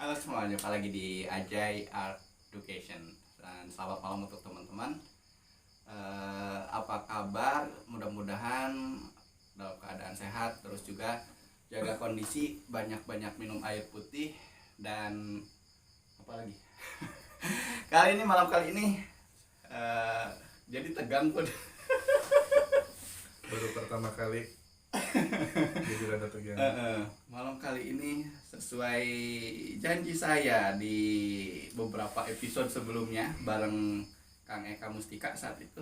Halo semua, jumpa lagi di Ajay Art Education. Dan selamat malam untuk teman-teman. Apa kabar? Mudah-mudahan dalam keadaan sehat. Terus juga jaga kondisi, banyak-banyak minum air putih. Dan apa lagi? Malam kali ini jadi tegang pun. Baru pertama kali jadi rada tegang. Malam kali ini sesuai janji saya di beberapa episode sebelumnya bareng Kang Eka Mustika saat itu,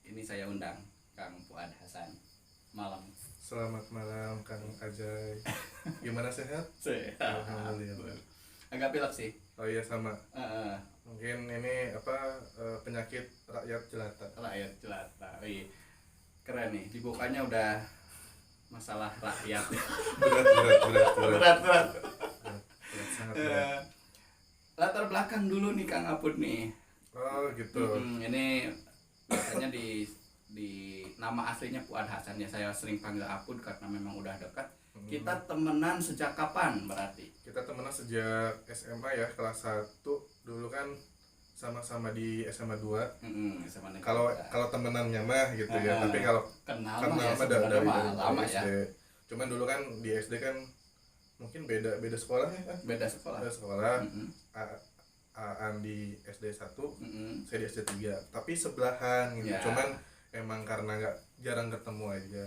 ini saya undang Kang Fuad Hasan. Malam. Selamat malam Kang Ajay. Gimana sehat? Sehat. Alhamdulillah. Agak pilek sih. Oh iya sama. Uh, Mungkin ini penyakit rakyat jelata. Rakyat jelata. Oh, iya. Keren nih, dibukanya udah masalah rakyat. Berat. Sangat berat. Latar belakang dulu nih Kang Apud nih. Oh gitu. Ini biasanya di nama aslinya Fuad Hasan ya, saya sering panggil Apud karena memang udah dekat. Kita temenan sejak kapan berarti? Kita temenan sejak SMA ya, kelas 1. Dulu kan sama-sama di SMA 2. SMA negeri. Kalau temenannya mah gitu ya. Tapi kalau kenal mah ya dari lama SD. ya. Cuman dulu kan di SD kan mungkin beda sekolah ya kan? Beda sekolah. Aan di SD 1, saya di SD 3, tapi sebelahan gitu. Ya. Cuman emang karena jarang ketemu aja.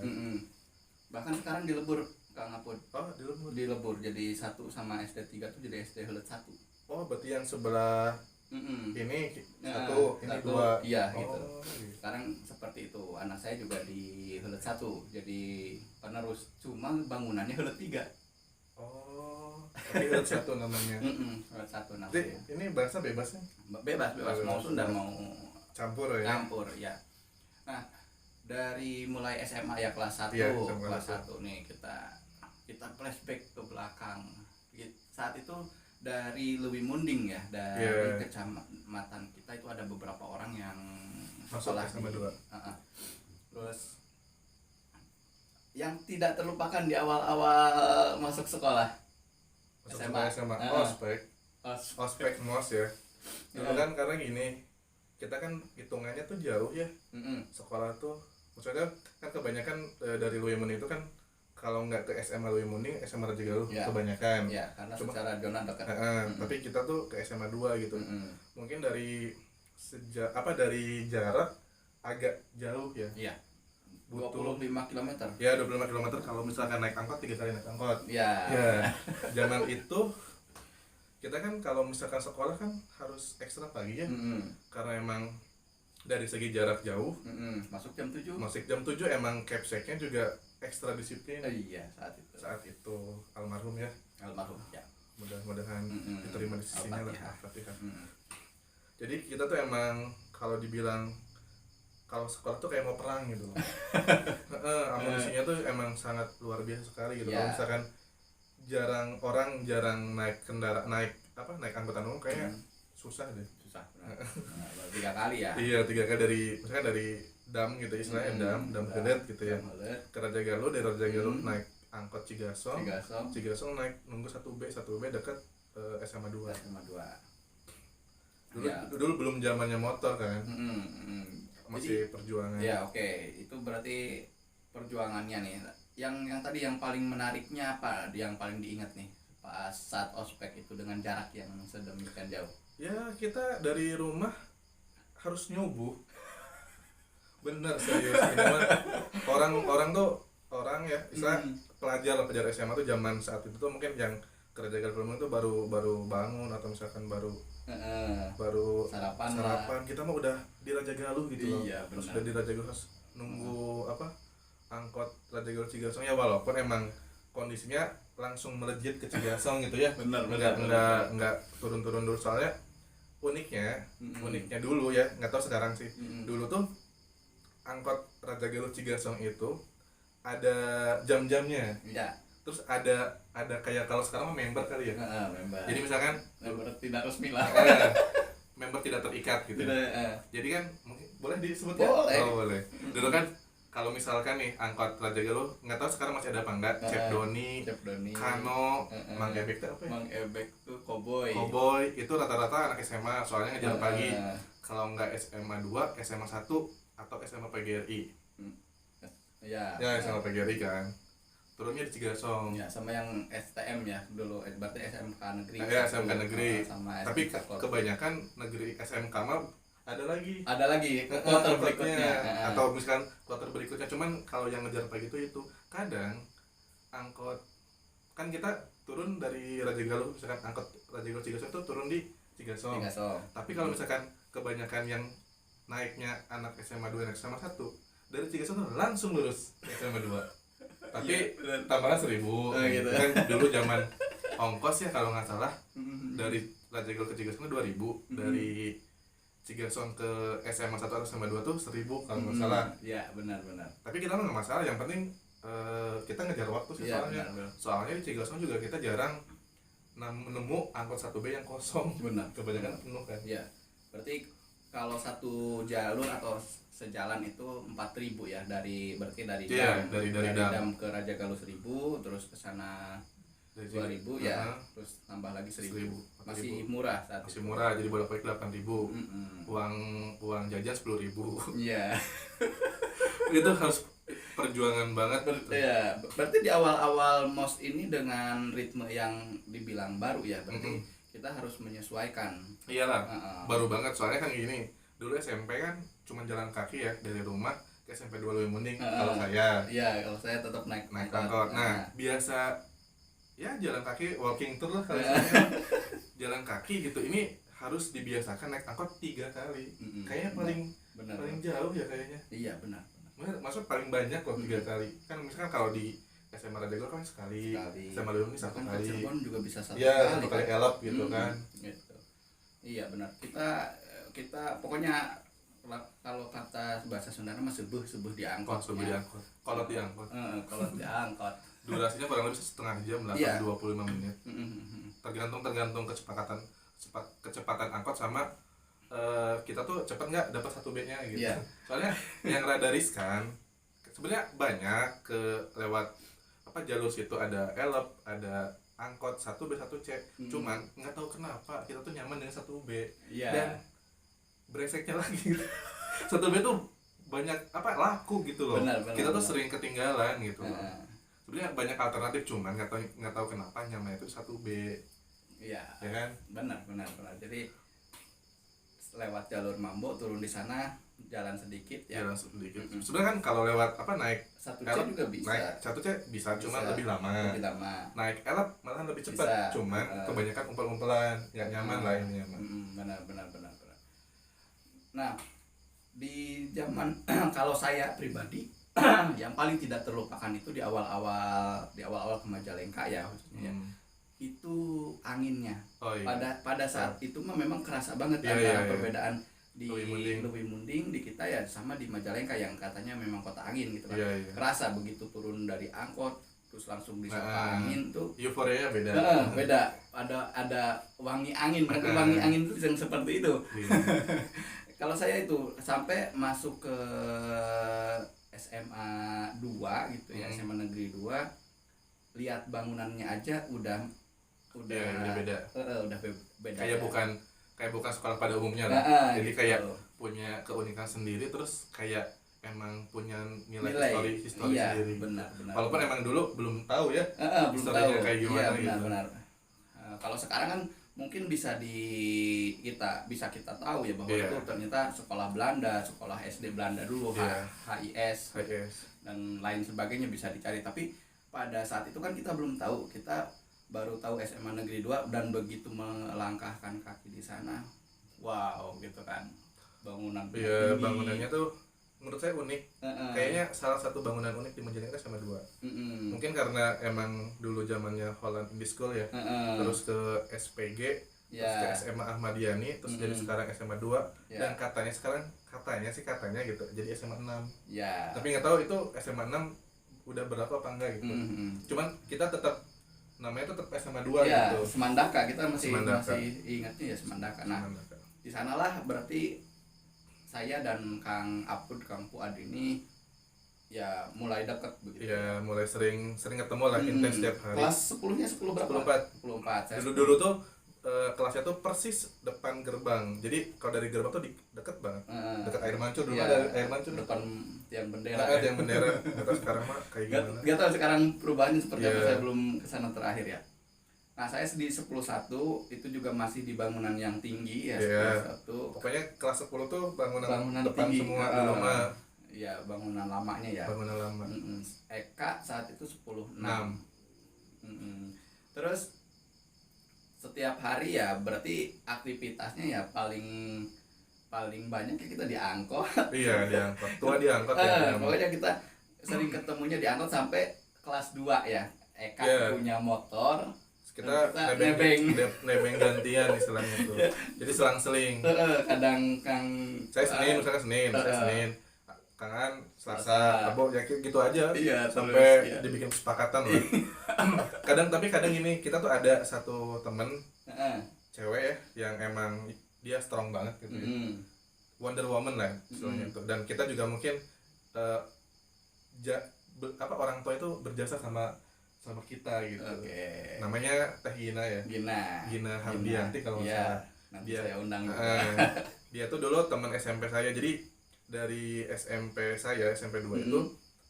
Bahkan sekarang dilebur Kang Apud. Oh, di Lumur. Dilebur jadi 1 sama SD 3 tuh jadi SD Heuleut 1. Oh, berarti yang sebelah ini Ya, 1, ini 2. Iya, oh, gitu. Gitu. Sekarang seperti itu. Anak saya juga di Heuleut 1 jadi penerus. Cuma bangunannya Heuleut 3. Oh, tapi Heuleut 1 namanya. Heuleut 1 Jadi, namanya. ini bahasa bebas nih? Bebas mau Sunda mau Campur ya? campur ya. Nah, dari mulai SMA ya kelas 1, Iya, kelas 1 nih kita flashback ke belakang. Saat itu dari Leuwi Munding ya, dari kecamatan kita itu ada beberapa orang yang Masuk sekolah SMA 2. Terus yang tidak terlupakan di awal-awal masuk sekolah SMA. Ospek MOS ya. Dulu kan karena gini, kita kan hitungannya tuh jauh ya. Sekolah tuh maksudnya kan kebanyakan dari Leuwi Munding itu kan kalau nggak ke SMA Leuwi Munding, SMA Raja Galuh kebanyakan. Ya, karena secara zona dekat. Tapi kita tuh ke SMA 2 gitu. Mungkin dari dari jarak agak jauh ya. Iya. Butuh 25 km. Ya 25 km kalau misalkan naik angkot 3 kali naik angkot. Ya. Zaman itu kita kan kalau misalkan sekolah kan harus ekstra pagi ya. Karena emang dari segi jarak jauh. Masuk jam 7. Masuk jam 7 emang capseknya juga ekstra disiplin. Iya, saat itu Almarhum ya. Almarhum ya. Mudah-mudahan diterima di sisinya lah. Al-Fatihah. Jadi kita tuh emang kalau dibilang kalau sekolah tuh kayak mau perang gitu. Amunisinya tuh emang sangat luar biasa sekali gitu. Kalau misalkan jarang naik naik angkutan umum kayaknya susah deh. Susah. Benar. 3 kali ya. Iya, 3 kali dari Dam gitu istilahnya, Dam Heuleut gitu ya. Ke Raja Galuh, dari Raja Galuh naik angkot Cigasong naik nunggu 1B dekat SMA 2. Dulu belum zamannya motor kan. Masih perjuangan. Ya, oke. Itu berarti perjuangannya nih. Yang tadi yang paling menariknya apa? Yang paling diingat nih pas saat ospek itu dengan jarak yang sedemikian jauh. Ya, kita dari rumah harus nyubuh. Bener serius ini mah orang ya istilah pelajar SMA tuh zaman saat itu tuh mungkin yang kerja Galuh itu baru bangun atau misalkan baru sarapan kita mah udah di Raja Galuh gitu loh. Iya, Terus udah di Raja Galuh nunggu angkot Raja Galuh Cigasong ya, walaupun emang kondisinya langsung melejit ke Cigasong gitu ya. Enggak turun dulu soalnya uniknya dulu ya, nggak tahu sekarang sih. Dulu tuh angkot Raja Galuh Cigasong itu ada jam-jamnya. Iya. Terus ada kayak kalau sekarang mah member kali ya. Member. Jadi misalkan member tidak resmi lah. Member tidak terikat gitu. Tidak, Jadi kan mungkin boleh disebut boleh. ya? Oh, boleh. Dulu kan kalau misalkan nih angkot Raja Galuh, nggak tahu sekarang masih ada apa enggak, Chef Doni, Kano, Mang Ebek tuh apa ya? Mang Ebek tuh Cowboy. Itu rata-rata anak SMA, soalnya ngejar pagi. Kalau nggak SMA 2, SMA 1 atau SMA PGRI. Ya Ya, sama yang STM ya dulu, berarti SMK negeri. Ya, SMK negeri. Tapi kebanyakan negeri SMK mah ada lagi kloter berikutnya atau misalkan kloter berikutnya. Cuman kalau yang ngejar pagi itu kadang angkot kan kita turun dari Raja Galuh, misalkan angkot Raja Galuh Cigasong itu turun di Cigasong. Tapi kalau misalkan kebanyakan yang naiknya anak SMA 2 dan SMA 1 dari Cigasong langsung lurus ke SMA 2. Tapi tambahan 1.000 gitu. Kan dulu zaman ongkos ya kalau nggak salah dari Raja Galuh ke Cigasong 2.000, dari Cigasong ke SMA 1 atau SMA 2 tuh 1.000 kalau nggak salah. Iya, benar. Tapi kita mah nggak masalah, yang penting kita ngejar waktu sih ya, soalnya. Benar. Soalnya di Cigasong juga kita jarang nemu angkot 1B yang kosong. Benar. Kebanyakan penuh kan. Iya. Berarti kalau satu jalur atau sejalan itu 4.000 ya, dari Dam ke Raja Galuh 1.000, terus ke sana 2.000 ya, terus tambah lagi 1.000. Masih murah saat masih itu. Murah, jadi bolak-balik 8.000. Uang jajan 10.000. Iya. Itu harus perjuangan banget. Berarti di awal-awal MOS ini dengan ritme yang dibilang baru ya, berarti kita harus menyesuaikan. Iyalah, baru banget, soalnya kan gini, dulu SMP kan cuma jalan kaki ya dari rumah ke SMP 2 Leuwih Munding. Kalau saya. Iya, kalau saya tetap naik angkot. Nah, biasa ya jalan kaki, walking tour lah kalau jalan kaki gitu. Ini harus dibiasakan naik angkot 3 kali. Kayaknya paling jauh ya kayaknya. Iya, benar. Maksud paling banyak loh 3 kali. Kan misalkan kalau di SMA Raja Galuh kan sekali. SMA Leuwih Munding 1 kali. Cirebon juga bisa 1 kali. Iya, 1 kali elop gitu kan. Gitu. Iya, benar. Kita pokoknya kalau kata bahasa Sunda mah sebuh diangkot. Kalau diangkot. Kalau diangkot. Durasinya kurang lebih setengah jam lah, 25 menit. Tergantung kecepatan angkot sama kita tuh cepet nggak dapat 1B-nya gitu. Soalnya yang rada riskan sebenarnya banyak lewat jalur situ, ada elop, ada angkot 1B 1C. Cuman nggak tahu kenapa kita tuh nyaman dengan 1B. Dan breseknya lagi gitu. 1B tuh banyak laku gitu loh. Kita tuh sering ketinggalan gitu. Sebenarnya banyak alternatif, cuman nggak tahu kenapa nyamannya itu 1B. Iya. Ya kan? Benar. Jadi lewat jalur Mambo, turun di sana, jalan sedikit ya. Sebenarnya kan kalau lewat naik 1C juga bisa. Naik 1C bisa, cuma lebih lama. Naik elop malah lebih cepat. Cuman kebanyakan umpel-umpelan, nggak nyaman lah ini nyaman. Benar. Nah, di zaman kalau saya pribadi yang paling tidak terlupakan itu di awal-awal ke Majalengka ya khususnya. Itu anginnya. Pada saat itu mah memang kerasa banget antara perbedaan di Leuwih Munding di kita ya sama di Majalengka yang katanya memang kota angin gitu kan. Kerasa begitu turun dari angkot terus langsung disapa angin tuh euforianya beda. Beda. Ada wangi angin, wangi angin itu yang seperti itu. Kalau saya itu sampai masuk ke SMA 2 gitu ya, SMA Negeri 2, lihat bangunannya aja udah beda. Udah beda. Kayak bukan sekolah pada umumnya lah. Jadi kayak punya keunikan sendiri, terus kayak emang punya nilai histori sendiri. Benar. Walaupun emang dulu belum tahu ya. Belum tahu kayak gimana benar. Kalau sekarang kan mungkin bisa kita tahu ya bahwa itu ternyata sekolah Belanda, sekolah SD Belanda dulu, HIS dan lain sebagainya bisa dicari. Tapi pada saat itu kan kita belum tahu, kita baru tahu SMA Negeri 2 dan begitu melangkahkan kaki di sana, wow gitu kan, bangunannya tuh menurut saya unik. Kayaknya salah satu bangunan unik di Majalengka SMA 2. Mungkin karena emang dulu zamannya Holland Indie School ya. Terus ke SPG, terus ke SMA Ahmadiyani, terus jadi sekarang SMA 2 dan katanya sekarang katanya gitu jadi SMA 6. Tapi nggak tahu itu SMA 6 udah berapa apa enggak gitu. Cuman kita tetap namanya tetap SMA 2 gitu. Semandaka, kita masih ingatnya ya Semandaka. Nah, di sanalah berarti saya dan Kang Apud, Kang Fuad ini ya mulai dekat begitu. Ya mulai sering ketemu lah, intens setiap hari. Kelas 10-nya 10 berapa? 10 4. Dulu tuh kelasnya tuh persis depan gerbang. Jadi kalau dari gerbang tuh deket banget. Dekat air mancur dulu, ada air mancur depan tiang bendera. Tiang bendera. Enggak tahu sekarang mah kayak gimana. Enggak tahu sekarang perubahannya seperti apa, saya belum kesana terakhir ya. Nah, saya di 10-1 itu juga masih di bangunan yang tinggi ya, 10-1. Pokoknya kelas 10 tuh bangunan depan tinggi semua dulu mah. Ya, bangunan lamanya ya. Bangunan lama. Eka saat itu 10-6. Terus setiap hari ya berarti aktivitasnya ya paling banyak ya kita diangkot. Iya, diangkot. Tua diangkot ya. Pokoknya kita sering ketemunya diangkot sampai kelas 2 ya. Eka punya motor. Kita nebeng gantian istilahnya tuh. Jadi selang-seling. Kadang Kang saya Senin, Kangen Selasa, Rabu ya gitu aja. Iya, sampai dibikin kesepakatan lah. kadang ini kita tuh ada satu temen cewek ya yang emang dia strong banget gitu Wonder Woman lah istilahnya itu. Dan kita juga mungkin orang tua itu berjasa sama kita gitu. Namanya Teh Gina ya. Gina Hardianti kalau nggak salah. Nanti saya undang. Dia tuh dulu teman SMP saya. Jadi dari SMP saya, SMP 2 itu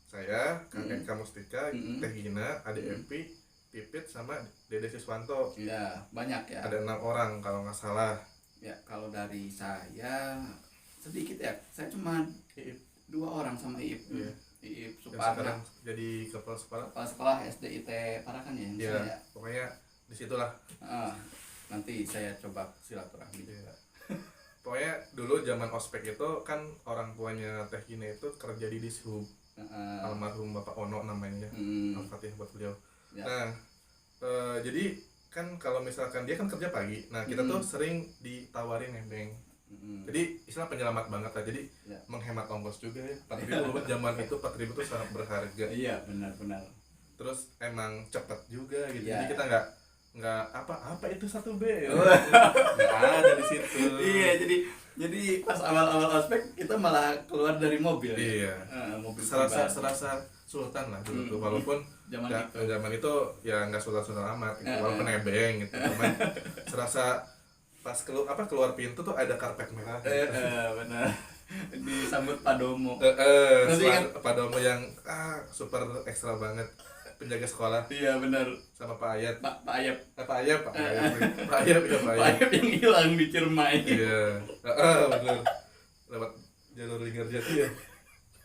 saya, Kang Eka Mustika, Teh Gina, Ade Epi, Pipit sama Dede Siswanto. Iya, banyak ya. Ada 6 orang kalau nggak salah. Ya, kalau dari saya sedikit ya. Saya cuma 2 orang sama Iip. Iip Suparna. Jadi kepala sekolah SDIT Parakan ya. Iya, pokoknya disitulah. Nanti saya coba silaturahmi. Pokoknya dulu zaman ospek itu kan orang tuanya Teh Gina itu kerja di Dishub. Almarhum Bapak Ono namanya. Al-Fatihah buat beliau. Nah, jadi kan kalau misalkan dia kan kerja pagi. Nah, kita tuh sering ditawarin nebeng. Jadi istilah penyelamat banget lah. Jadi menghemat ongkos juga ya. 4.000 buat zaman itu 4.000 tuh sangat berharga. Iya, benar. Terus emang cepet juga gitu. Jadi kita nggak apa itu 1B ya. Nggak ada di situ. Iya, jadi pas awal ospek kita malah keluar dari mobil. Iya. Mobil serasa sultan lah dulu tuh, walaupun zaman itu ya nggak sultan amat gitu. Walaupun nebeng gitu, cuman serasa pas keluar pintu tuh ada karpet merah gitu. Benar. Disambut Padomo. Padomo yang super ekstra banget. Penjaga sekolah. Iya, benar. Sama Pak Ayat. Pak Ayat. Pak Ayat yang hilang di Ciremai. Iya. Benar. Lewat jalur Linggarjati ya.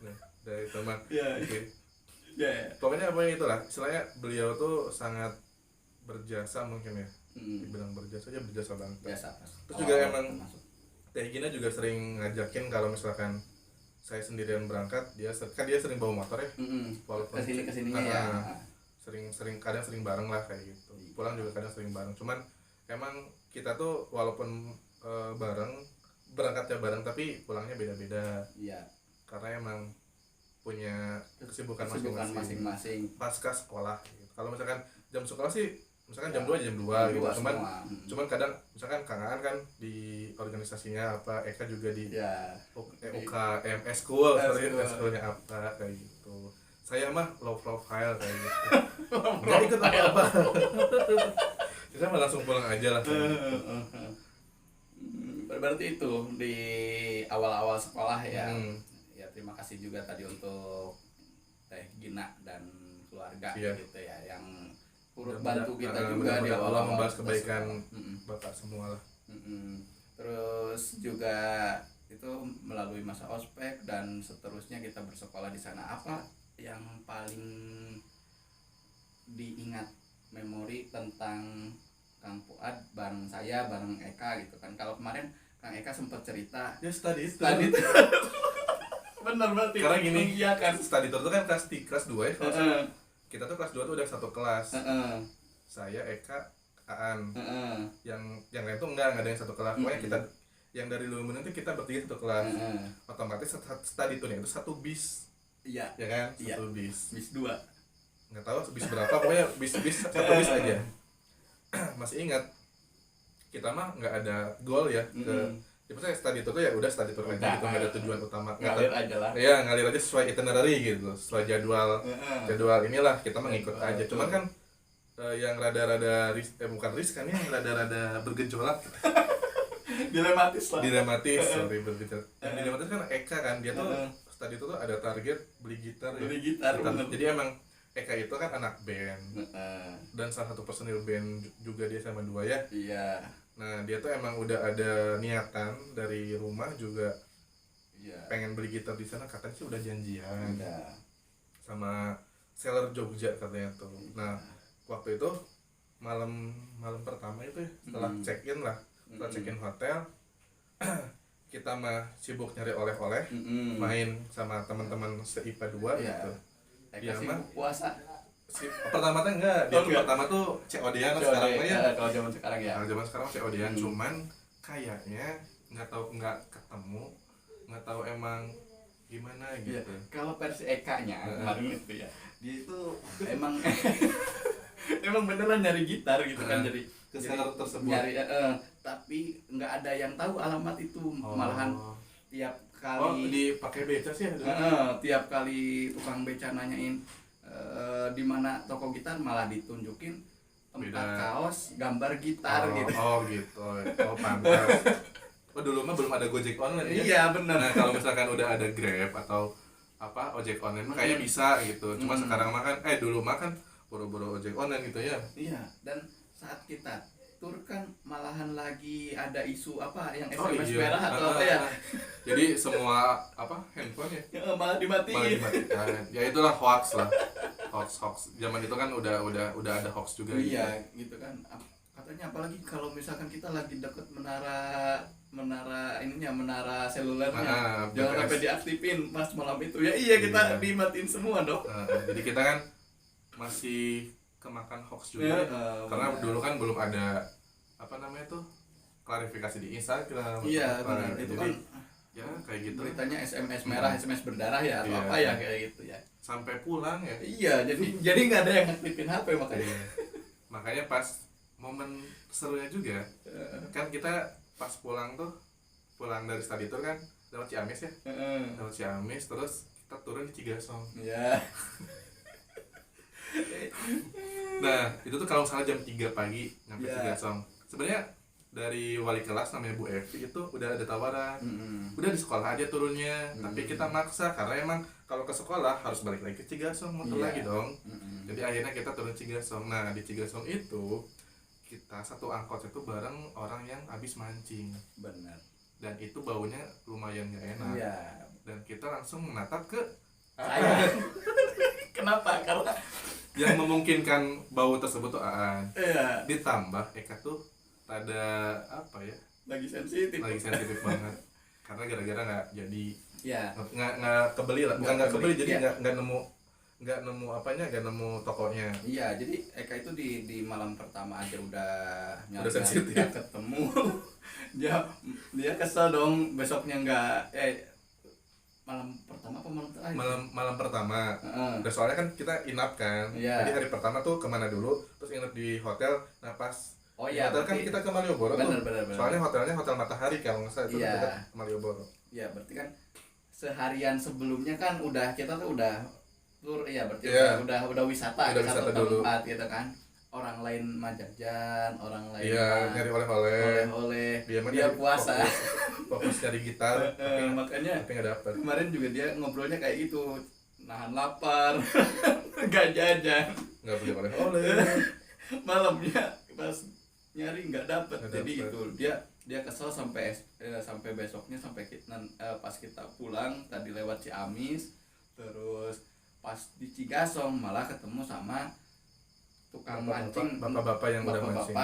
Nah, dari teman. Iya. Oke. Ya. Pokoknya itulah. Istilahnya beliau tuh sangat berjasa mungkin ya. Dibilang berjasa banget. Biasa. Terus juga emang Teh Gina juga sering ngajakin kalau misalkan saya sendirian berangkat, dia sering bawa motor ya. Walaupun kesininya ya. Kadang sering bareng lah kayak gitu. Pulang juga kadang sering bareng. Cuman emang kita tuh walaupun berangkatnya bareng tapi pulangnya beda-beda. Iya. Karena emang punya kesibukan masing-masing. Pasca sekolah gitu. Kalau misalkan jam sekolah sih misalkan jam 2 gitu. Cuman kadang misalkan Kang Aan kan di organisasinya apa, Eka juga di UKM school schoolnya apa kayak gitu. Saya mah low profile kayak gitu. Nggak ikut apa-apa. Kita mah langsung pulang aja lah. Berarti itu di awal-awal sekolah ya. Ya, terima kasih juga tadi untuk Teh Gina dan keluarga gitu ya yang turut bantu kita juga di awal membahas kebaikan Bapak semua lah. Terus juga itu melalui masa ospek dan seterusnya kita bersekolah di sana. Apa yang paling diingat memori tentang Kang Fuad bareng saya, bareng Eka gitu kan? Kalau kemarin Kang Eka sempat cerita ya study itu. Benar berarti. Karena gini, iya kan, study tour itu kan kelas 2 ya. Kita tuh kelas 2 tuh udah satu kelas. Saya, Eka, Aan. Yang lain tuh enggak ada yang satu kelas. Pokoknya kita yang dari Lumen itu kita bertiga satu kelas. Otomatis study tour itu satu bis. Iya. Ya kan? Satu bis. Bis 2. Enggak tahu bis berapa, pokoknya bis satu bis aja. Masih ingat. Kita mah enggak ada goal ya ke ya maksudnya study tour tuh ya udah study tour aja gitu, nggak ada tujuan utama, ngalir aja lah ya ngalir aja sesuai itinerary gitu, sesuai jadwal inilah kita mengikut aja. Cuman kan yang rada-rada bukan riskan ya, yang rada-rada bergejolak dilematis sorry bergejolak. Yang dilematis kan Eka kan, dia tuh tadi itu tuh ada target beli gitar ya. Jadi emang Eka itu kan anak band dan salah satu personil band juga dia sama dua ya. Iya. Nah dia tuh emang udah ada niatan dari rumah juga. Iya. Pengen beli gitar di sana, katanya sih udah janjian. Iya. Sama seller Jogja katanya tuh. Nah waktu itu malam pertama itu ya, setelah check in lah, setelah check in hotel kita mah sibuk nyari oleh-oleh, main sama teman-teman se-IPA 2 gitu. Dia mah puasa. Pertama tuh enggak, dia tuh pertama tuh COD-an sekarang ya. Kalau zaman sekarang ya. Kalau zaman sekarang COD-an, cuman kayaknya nggak ketemu, nggak tahu emang gimana gitu. Ya, kalau versi Eka-nya kemarin itu ya, dia itu emang emang beneran nyari gitar gitu kan, jadi seller tersebut nyari tapi nggak ada yang tahu alamat itu. Malahan tiap kali dipakai beca sih tiap kali tukang beca nanyain di mana toko gitar, malah ditunjukin tempat kaos gambar gitar gitu. Gitu. Pantas. Dulu mah belum ada Gojek online ya? Iya benar. Nah kalau misalkan udah ada Grab atau ojek online mah kayaknya bisa gitu. Cuma sekarang mah kan dulu mah kan boro-boro ojek online gitu ya. Iya, dan saat kita tur kan malahan lagi ada isu yang SMS merah atau apa ya. Jadi semua handphone ya malah dimatiin. Ya itulah hoax lah. Hoax. Zaman itu kan udah ada hoax juga. Iya, gitu kan. Katanya apalagi kalau misalkan kita lagi deket menara selulernya, jangan sampai diaktifin pas malam itu ya. Iya, kita dimatiin semua dong. Jadi kita kan masih kemakan hoax juga karena dulu kan belum ada klarifikasi di Instagram. Iya benar, itu kan ya kayak gitu beritanya SMS merah, SMS berdarah ya atau apa ya kayak gitu ya, sampai pulang ya. Iya, jadi nggak ada yang ngaktifin HP makanya. Makanya pas momen serunya juga kan kita pas pulang dari study tour kan lewat Ciamis ya, lewat Ciamis terus kita turun di Cigasong. Iya. Nah itu tuh kalau misalnya jam 3 pagi nyampe Cigasong, sebenarnya dari wali kelas namanya Bu Evi itu udah ada tawaran, udah di sekolah aja turunnya, tapi kita maksa karena emang kalau ke sekolah harus balik lagi ke Cigasong, muter lagi dong. Jadi akhirnya kita turun Cigasong. Nah di Cigasong itu kita satu angkot itu bareng orang yang habis mancing. Benar. Dan itu baunya lumayan gak enak. Iya. Dan kita langsung menatap ke saya. Kenapa? Karena yang memungkinkan bau tersebut tuh Iya. Ditambah Eka tuh ada lagi sensitif banget karena gara-gara nggak jadi nggak kebeli lah, bukan nggak kebeli, jadi nggak nemu tokonya. Iya, jadi Eka itu di malam pertama aja udah sensitif, nggak ketemu. dia kesel dong, besoknya nggak malam pertama apa malam terakhir? Malam pertama. Soalnya kan kita inap kan. Jadi hari pertama tuh kemana dulu, terus inap di hotel. Nah pas hotel kan kita ke Malioboro tuh. Soalnya hotelnya Hotel Matahari kalau nggak salah, itu dekat Malioboro. Iya, berarti kan seharian sebelumnya kan kita tuh udah tur, berarti udah wisata ke satu tempat gitu kan. Orang lain mah jajan, orang lain nyari oleh-oleh. Dia puasa. Fokus nyari gitar, makanya tapi nggak dapet. Kemarin juga dia ngobrolnya kayak gitu, nahan lapar, nggak jajan, nggak beli oleh-oleh. Malamnya pas nyari nggak dapet. Jadi itu dia kesel sampai besoknya, pas kita pulang tadi lewat Ciamis, terus pas di Cigasong malah ketemu sama tukang mancing, bapak-bapak yang udah mancing.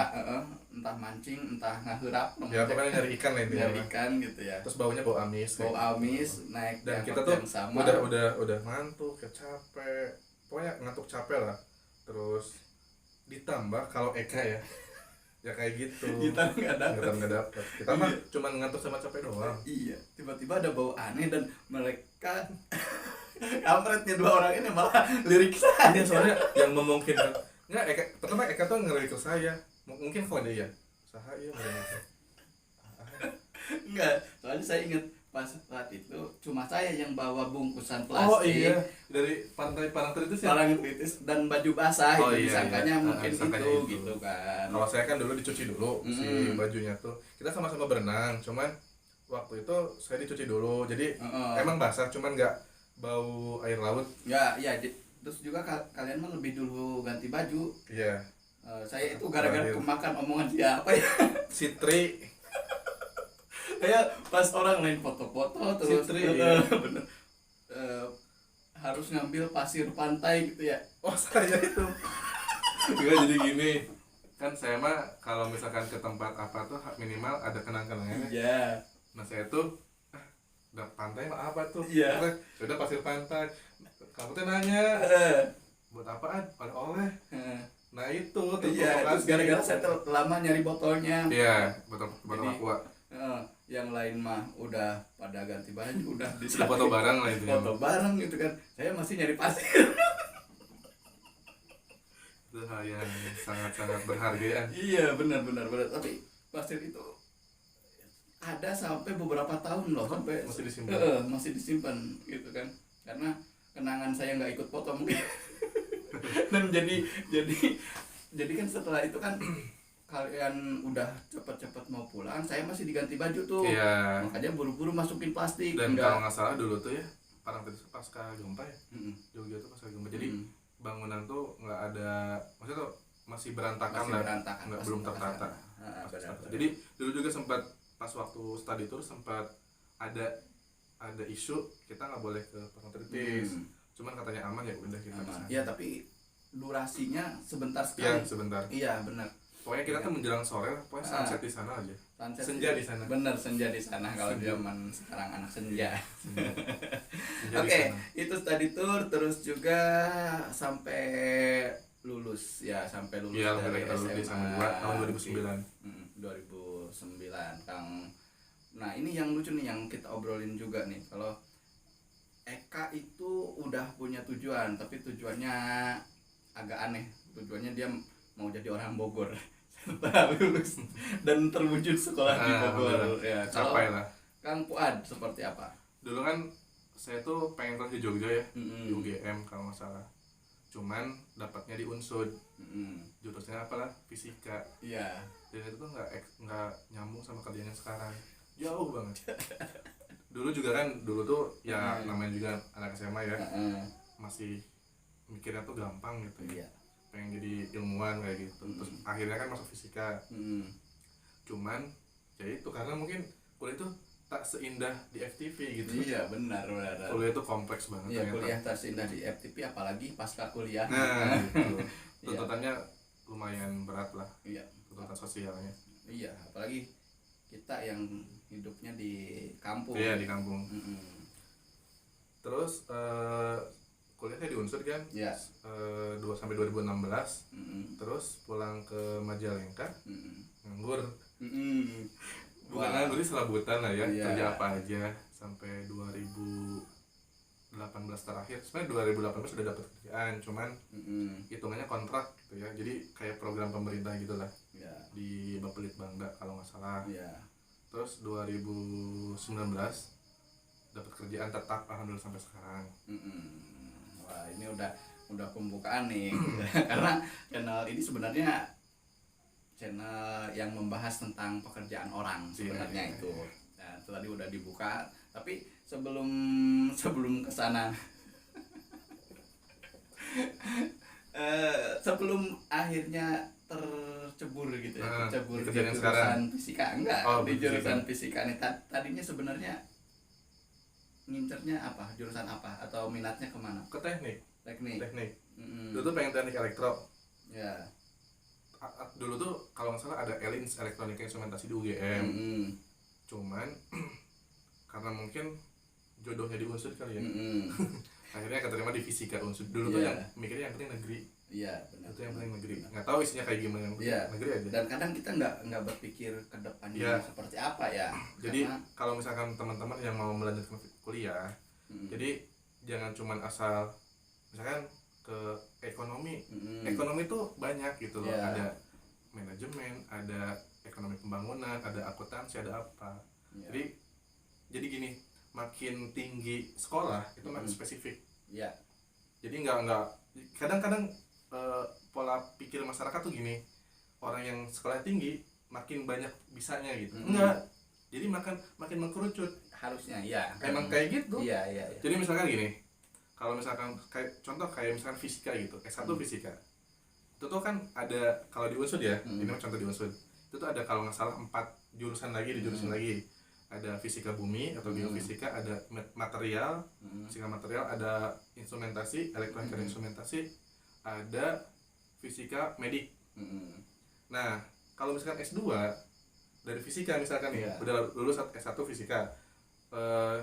Entah mancing entah ngaherap, ya pokoknya nyari ikan lah intinya. Nyari ikan gitu ya. Terus baunya bau amis naik, dan kita tuh udah ngantuk, capek, pokoknya ngantuk capek lah. Terus ditambah kalau Eka ya kayak gitu, gitar nggak dapet. Kita mah cuma ngantuk sama capek doang. Iya, tiba-tiba ada bau aneh dan mereka kampretnya dua orang ini malah lirik saya. Ini soalnya yang memungkinkan pertama Eka tuh ngelirik ke saya, mungkin kalau dia saha iya Enggak, soalnya saya ingat pas saat itu cuma saya yang bawa bungkusan plastik. Oh iya, dari pantai Parangtritis ya. Parangtritis dan baju basah Oh, itu iya, disangkanya iya. mungkin Disangkanya itu itu. gitu kan. Kalau saya kan dulu dicuci dulu si bajunya tuh. Kita sama-sama berenang, cuman waktu itu saya dicuci dulu. Jadi emang basah, cuman nggak bau air laut. Ya, iya. Terus juga kalian mah lebih dulu ganti baju. Iya. Saya itu gara-gara kemakan omongan siapa ya? Sitri. Kayak pas orang lain foto-foto terus iya. bener, harus ngambil pasir pantai gitu ya. Oh saya itu. Enggak, jadi gini. Kan saya mah kalau misalkan ke tempat apa tuh minimal ada kenang-kenangannya. Iya. Nah saya tuh udah pantai mah apa tuh? Iya. Sudah pasir pantai. Kamu tuh nanya buat apaan? Oleh-oleh. Nah itu iya, terus gara-gara saya lama nyari botolnya. Iya, botol aqua. Yang lain mah udah pada ganti baju, udah Sudah foto bareng lah itu. Foto bareng gitu kan. Saya masih nyari pasir. Itu hal yang sangat-sangat berharga ya. Iya, benar. Tapi pasir itu ada sampai beberapa tahun loh, sampai masih disimpan. Masih disimpan gitu kan. Karena kenangan saya nggak ikut foto mungkin. Dan jadi kan setelah itu kan kalian udah cepet-cepet mau pulang, saya masih diganti baju tuh. Iya. Makanya buru-buru masukin plastik. Dan kalau nggak salah dulu tuh ya, Parangtritis pasca gempa ya. Jogja tuh pasca gempa. Jadi bangunan tuh nggak ada, maksudnya tuh masih berantakan masih lah, berantakan, nggak belum tertata. Benar. Jadi dulu juga sempat pas waktu study tour sempat ada isu kita nggak boleh ke Parangtritis. Cuman katanya aman ya udah kita aman. Iya, tapi durasinya sebentar sekali. Iya, sebentar. Iya, benar. Pokoknya kita tuh menjelang sore lah, pokoknya sunset di sana aja. Senja di sana. Bener, senja di sana kalau zaman sekarang anak senja. Oke, itu study tour terus juga sampai lulus ya, sampai lulus ya, dari SMA tahun 2009. 2009, Kang. Nah, ini yang lucu nih yang kita obrolin juga nih. Kalau Eka itu udah punya tujuan, tapi tujuannya agak aneh. Tujuannya dia mau jadi orang Bogor setelah lulus dan terwujud sekolah di Bogor. Ya, kalau Kang Fuad seperti apa? Dulu kan saya tuh pengen kelas di Jogja ya, di UGM kalau nggak salah. Cuman dapatnya di Unsud. Jurusnya apalah, fisika. Iya. Dan itu tuh nggak nyambung sama kerjanya sekarang. Jauh banget. Dulu juga kan, dulu tuh ya namanya juga anak SMA ya. Masih mikirnya tuh gampang gitu ya. Pengen jadi ilmuwan kayak gitu. Terus akhirnya kan masuk fisika. Cuman ya itu karena mungkin kuliah itu tak seindah di FTV gitu. Iya, benar. Kuliah itu kompleks banget. Iya, kuliah tak seindah di FTV, apalagi pasca kuliah. Nah, gitu. Tuntutannya lumayan berat lah. Iya. Tuntutan sosialnya. Iya, apalagi kita yang hidupnya di kampung. Iya, di kampung. Terus kuliahnya di Unsur kan, sampai 2016. Terus pulang ke Majalengka, nganggur. Bukan nganggur, serabutan lah ya, kerja apa aja sampai 2018 terakhir. Sebenarnya 2018 sudah dapat kerjaan, cuman hitungannya kontrak gitu ya. Jadi kayak program pemerintah gitulah. Di Bapelitbangda kalau nggak salah. Terus 2019 dapat kerjaan tetap, alhamdulillah sampai sekarang. Wah, ini udah pembukaan nih. Karena channel ini sebenarnya channel yang membahas tentang pekerjaan orang sebenarnya. Itu. Nah, itu tadi udah dibuka, tapi sebelum kesana sebelum akhirnya tercebur gitu ya, tercebur di jurusan fisika di jurusan fisika nih. Tadinya sebenarnya ngincernya apa, jurusan apa, atau minatnya kemana? Ke teknik. Dulu tuh pengen teknik elektro. Ya. Dulu tuh kalau nggak salah ada ELINS, elektronika instrumentasi di UGM. Cuman karena mungkin jodohnya di Unsur kali ya. Akhirnya keterima di fisika Unsur. Dulu tuh yang mikirnya yang penting negeri. Iya, benar. Itu yang penting negeri. Nggak tahu isinya kayak gimana, negeri aja. Dan kadang kita nggak berpikir ke depannya seperti apa ya. Jadi kalau misalkan teman-teman yang mau melanjutkan kuliah, jadi jangan cuman asal misalkan ke ekonomi. Ekonomi tuh banyak gitu loh. Ada manajemen, ada ekonomi pembangunan, ada akuntansi, ada apa. Ya. Jadi gini, makin tinggi sekolah itu makin spesifik. Ya. Jadi nggak kadang-kadang pola pikir masyarakat tuh gini, orang yang sekolah tinggi makin banyak bisanya gitu. Enggak. Jadi makin mengkerucut. Harusnya ya. Emang kayak gitu. Iya. Jadi misalkan gini, kalau misalkan kayak misalkan fisika gitu, S1 fisika. Itu tuh kan ada, kalau di Unsud ya, ini contoh di Unsud. Itu tuh ada kalau nggak salah 4 jurusan lagi, lagi. Ada fisika bumi atau geofisika, ada material, fisika material, ada instrumentasi, elektronika instrumentasi, ada fisika medik. Nah, kalau misalkan S2 dari fisika misalkan nih, udah lulus S1 fisika,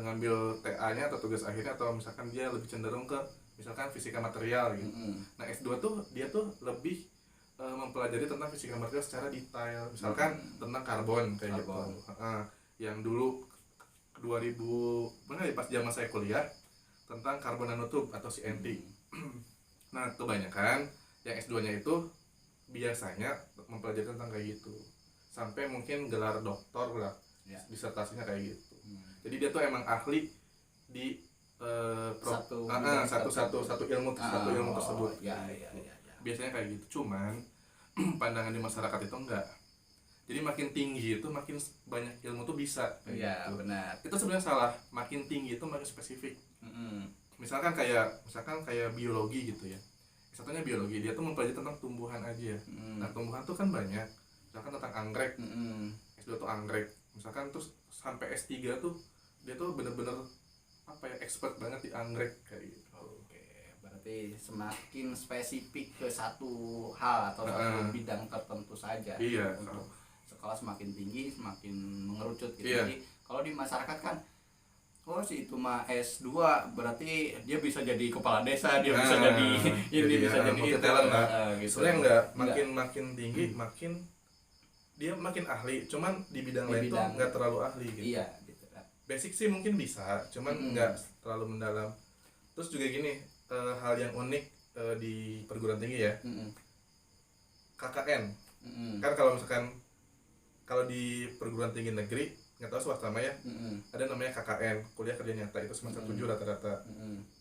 ngambil TA-nya atau tugas akhirnya, atau misalkan dia lebih cenderung ke misalkan fisika material gitu. Nah, S2 tuh dia tuh lebih mempelajari tentang fisika material secara detail, misalkan tentang karbon kayak gitu. Yang dulu 2000 mana ya, pas zaman saya kuliah tentang karbon nanotube atau CNT. Nah, kebanyakan yang S2-nya itu biasanya mempelajari tentang kayak gitu, sampai mungkin gelar doktor lah, disertasinya kayak gitu. Jadi dia tuh emang ahli di satu ilmu tersebut. Biasanya kayak gitu. Cuman pandangan di masyarakat itu enggak. Jadi makin tinggi itu makin banyak ilmu tuh bisa. Iya, gitu. Benar. Itu sebenarnya salah. Makin tinggi itu makin spesifik. Misalkan kayak biologi gitu ya. Satunya biologi, dia tuh mempelajari tentang tumbuhan aja. Nah, tumbuhan tuh kan banyak. Misalkan tentang anggrek. S2 tuh anggrek. Misalkan terus sampai S3 tuh dia tuh bener-bener expert banget di anggrek kayak gitu. Berarti semakin spesifik ke satu hal atau satu bidang tertentu saja. Iya. Untuk sekolah semakin tinggi semakin mengerucut gitu. Iya. Jadi kalau di masyarakat kan, oh si itu mah S2 berarti dia bisa jadi kepala desa, dia bisa jadi ini, bisa jadi talent lah. Gitu. Sebenarnya makin tinggi makin dia makin ahli, cuman di bidang lain tuh nggak terlalu ahli gitu. Iya, gitu. Basic sih mungkin bisa, cuman nggak terlalu mendalam. Terus juga gini, hal yang unik di perguruan tinggi ya, KKN. Kan kalau di perguruan tinggi negeri, nggak tahu swasta mah ya, ada namanya KKN, kuliah kerja nyata, itu semester 7 rata-rata,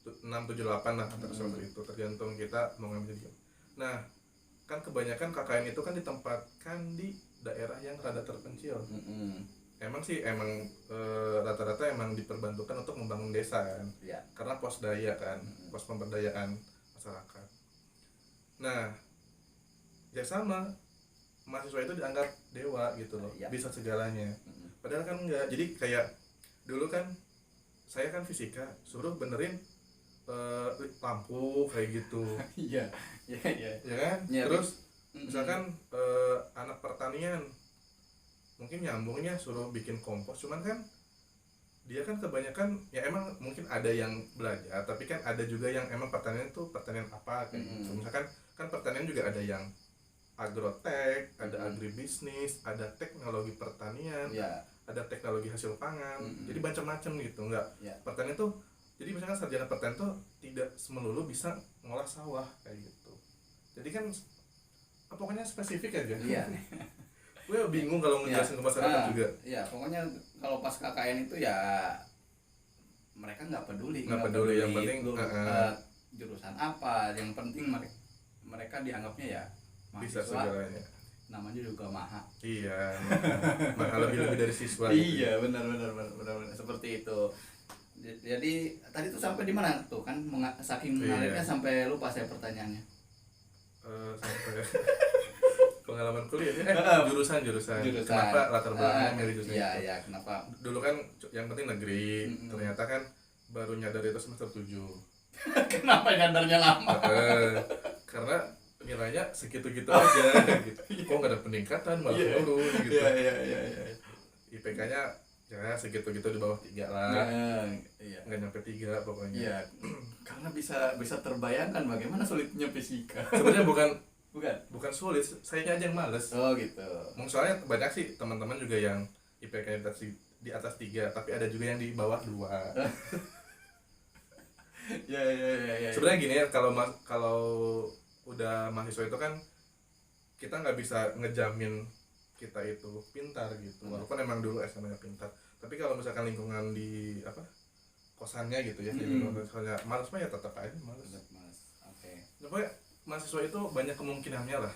6, 7, 8 lah antara semester itu, tergantung kita mau ngambil juga. Nah, kan kebanyakan KKN itu kan ditempatkan di daerah yang rada terpencil. Emang rata-rata emang diperbantukan untuk membangun desa kan, karena pos daya kan, pos pemberdayaan masyarakat. Nah, ya sama, mahasiswa itu dianggap dewa gitu loh, bisa segalanya. Padahal kan enggak. Jadi kayak dulu kan saya kan fisika, suruh benerin lampu kayak gitu. Iya kan? Terus misalkan anak pertanian mungkin nyambungnya suruh bikin kompos, cuman kan dia kan kebanyakan ya emang mungkin ada yang belajar, tapi kan ada juga yang emang pertanian tuh pertanian apa kayak gitu. Misalkan kan pertanian juga ada yang agrotek, ada agribisnis, ada teknologi pertanian, ada teknologi hasil pangan, jadi macam-macam gitu. Enggak, pertanian tuh, jadi misalkan sarjana pertanian tuh tidak melulu bisa ngolah sawah kayak gitu. Jadi kan pokoknya spesifik aja. Gue bingung kalau ngejelasin ke masyarakat juga. Iya, pokoknya kalau pas KKN itu ya mereka nggak peduli, yang penting jurusan apa, yang penting mereka dianggapnya ya bisa segalanya. Namanya juga mahal. Iya. Mahal lebih dari siswa. Iya, benar seperti itu. Jadi tadi tuh sampai di mana tuh kan, saking menariknya sampai lupa saya pertanyaannya. Sampai pengalaman kuliah jurusan kenapa latar belakangnya milih jurusan itu. Iya, kenapa dulu kan yang penting negeri, ternyata kan baru nyadar itu semester 7. Kenapa nyadarnya lama? Karena nilainya segitu-gitu aja gitu. Kok nggak ada peningkatan, malah turun gitu. Iya. IPK-nya ya segitu-gitu, di bawah 3 lah. Nggak nyampe 3 pokoknya. Iya. Karena bisa terbayangkan bagaimana sulitnya fisika. Sebenarnya bukan sulit, saya aja yang males. Oh gitu. Soalnya banyak sih teman-teman juga yang IPK di atas 3, tapi ada juga yang di bawah 2. Ya. Sebenarnya gini ya, kalau udah mahasiswa itu kan kita nggak bisa ngejamin kita itu pintar gitu. Walaupun emang dulu SMA-nya pintar, Tapi kalau misalkan lingkungan di kosannya gitu ya, jadi kalau misalnya malas mah ya tetap aja malas. Oke. Pokoknya mahasiswa itu banyak kemungkinannya lah.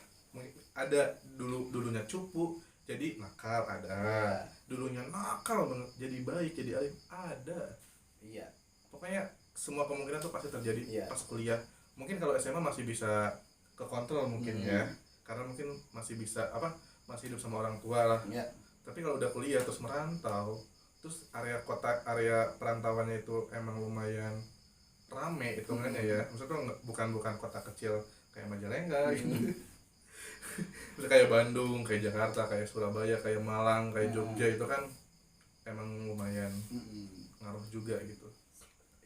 Ada dulunya cupu jadi nakal, ada dulunya nakal banget jadi baik jadi alim, ada. Iya. Pokoknya semua kemungkinan tuh pasti terjadi pas kuliah. Mungkin kalau SMA masih bisa kekontrol mungkin ya, karena mungkin masih bisa masih hidup sama orang tua lah. Tapi kalau udah kuliah terus merantau, terus area perantauannya itu emang lumayan rame hitungannya ya, maksudnya bukan kota kecil kayak Majalengka gitu. Terus kayak Bandung, kayak Jakarta, kayak Surabaya, kayak Malang, kayak Jogja itu kan emang lumayan ngaruh juga gitu.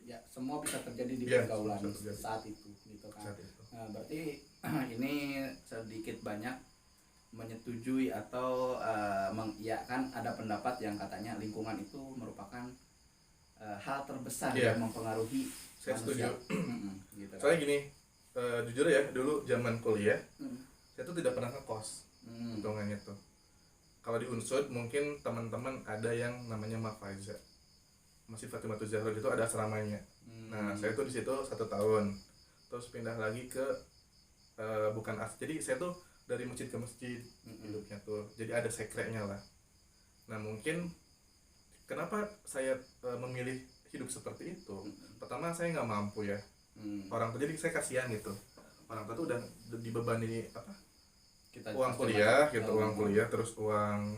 Ya, semua bisa terjadi di pergaulan saat itu gitu kan. Nah, berarti ini sedikit banyak menyetujui atau mengiyakan ada pendapat yang katanya lingkungan itu merupakan hal terbesar yang mempengaruhi saya manusia. Gitu. Soalnya gini, jujur ya, dulu zaman kuliah saya tuh tidak pernah ngekos hitungannya tuh. Kalau di Unsud mungkin teman-teman ada yang namanya Mafaiza, masih Fatimah Zahra itu ada asramanya. Nah saya tuh di situ 1 tahun, terus pindah lagi ke bukan jadi saya tuh dari masjid ke masjid hidupnya tuh, jadi ada sekretnya lah. Nah mungkin kenapa saya memilih hidup seperti itu, pertama saya nggak mampu ya, orang tua, jadi saya kasihan gitu, orang tua tuh udah dibebani uang kuliah gitu, uang kuliah, terus uang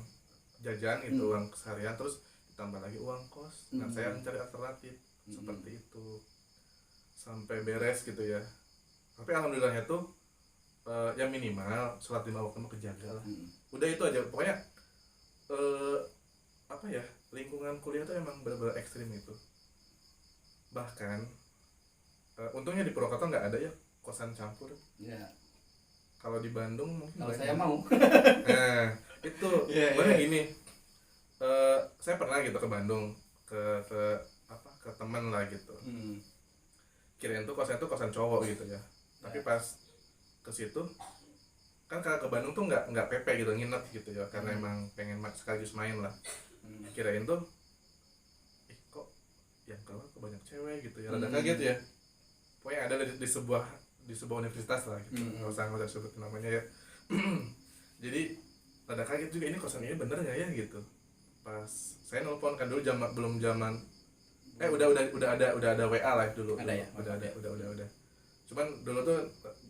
jajan itu, uang keseharian, terus ditambah lagi uang kos. Nah saya mencari alternatif seperti itu sampai beres gitu ya. Tapi alhamdulillahnya tuh yang minimal sholat 5 waktu mah kejaga lah. Udah itu aja pokoknya. Lingkungan kuliah tuh emang bener-bener ekstrim itu. Bahkan untungnya di Purwokerto nggak ada ya kosan campur ya. Kalau di Bandung mungkin kalau saya mau. Nah itu bener gini, saya pernah gitu ke Bandung ke teman lah gitu. Kirain tuh kosan cowok gitu ya. Tapi pas ke situ kan kalau ke Bandung tuh nggak PP gitu, nginep gitu ya, karena emang pengen sekaligus main lah. Kirain tuh kok yang keluar kok banyak cewek gitu ya, rada kaget ya. Pokoknya ada di sebuah universitas lah gitu, nggak usah sebut namanya ya. Jadi rada kaget juga, ini kosan ini bener nggak ya gitu. Pas saya nelpon kan dulu belum zaman udah ada WA lah dulu. Ada ya? Udah. Cuman dulu tuh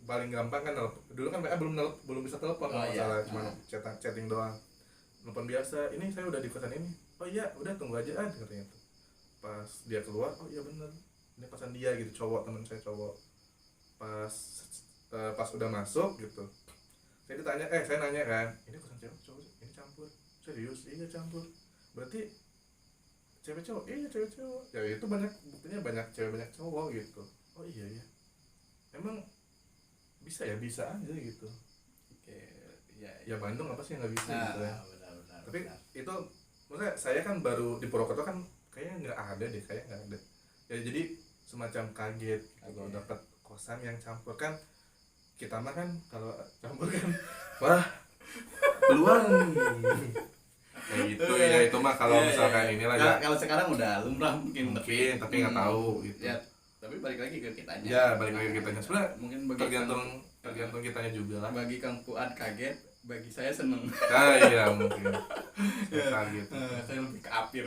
paling gampang kan dulu kan WA belum bisa telepon kalau salah, cuma chatting doang. Telepon biasa, ini saya udah di kosan ini. Oh iya, udah tunggu aja katanya tuh. Pas dia keluar, oh iya bener, ini kosan dia gitu, cowok, teman saya cowok. Pas udah masuk gitu, saya nanya kan, ini kosan cowok, ini campur, serius? Iya campur. Berarti cewek cowok? Iya cewek cowok. Ya itu buktinya banyak cewek banyak cowok gitu. Oh iya ya, emang bisa ya, bisa aja gitu. Oke, ya Bandung apa sih yang nggak bisa gitu ya. Benar. Tapi itu maksudnya saya kan baru di Purwokerto kan kayaknya nggak ada ya, jadi semacam kaget kalau dapat kosan yang campur. Kan kita mah kan kalau campur kan wah peluang kayak gitu ya. Itu mah kalau misalkan inilah ya, kalau sekarang udah lumrah mungkin tapi nggak tahu gitu ya. Tapi balik lagi ke kitanya. Ya, balik lagi ke kitanya. Sebenarnya mungkin tergantung kitanya juga lah. Bagi Kang Fuad kaget, bagi saya seneng. Iya mungkin. Kaget. Saya lebih ke apir.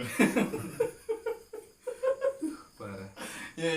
Parah. Ya.